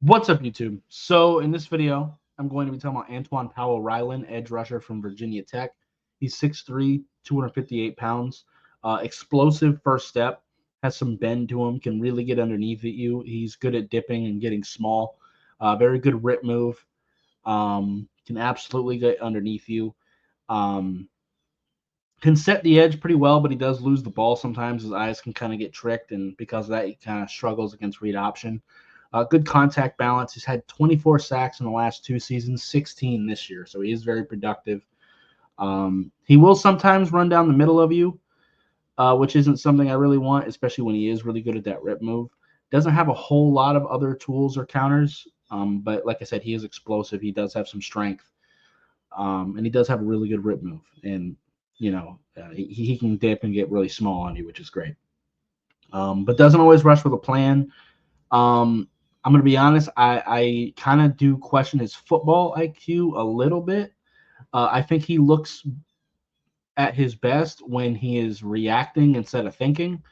What's up, YouTube? So in this video, I'm going to be talking about Antwaun Powell-Ryland, edge rusher from Virginia Tech. He's 6'3", 258 pounds. Explosive first step, has some bend to him, can really get underneath at you. He's good at dipping and getting small. Very good rip move. Can absolutely get underneath you. Um, can set the edge pretty well, but he does lose the ball sometimes. His eyes can kind of get tricked, and because of that, he kind of struggles against read option. Good contact balance. He's had 24 sacks in the last 2 seasons, 16 this year, so he is very productive. He will sometimes run down the middle of you, which isn't something I really want, especially when he is really good at that rip move. Doesn't have a whole lot of other tools or counters, but like I said, he is explosive. He does have some strength, and he does have a really good rip move. And he can dip and get really small on you, which is great. But doesn't always rush with a plan. I'm going to be honest, I kind of do question his football IQ a little bit. I think he looks at his best when he is reacting instead of thinking.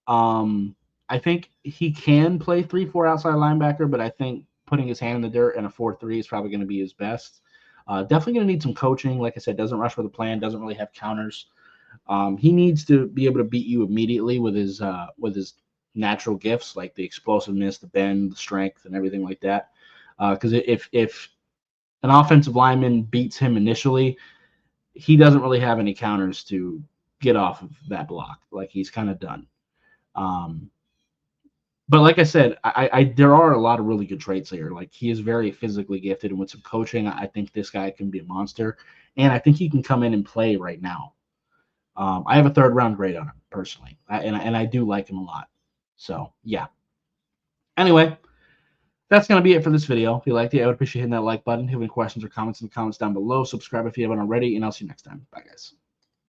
I think he can play 3-4 outside linebacker, but I think putting his hand in the dirt in a 4-3 is probably going to be his best. Definitely going to need some coaching. Like I said, doesn't rush with a plan, doesn't really have counters. He needs to be able to beat you immediately with his natural gifts like the explosiveness, the bend, the strength, and everything like that. Because if an offensive lineman beats him initially, he doesn't really have any counters to get off of that block. Like, he's kind of done. But like I said, there are a lot of really good traits here. Like, he is very physically gifted, and with some coaching, I think this guy can be a monster. And I think he can come in and play right now. I have a 3rd-round grade on him personally, and I do like him a lot. So yeah. Anyway, that's going to be it for this video. If you liked it, I would appreciate hitting that like button. If you have any questions or comments in the comments down below, subscribe if you haven't already, and I'll see you next time. Bye, guys.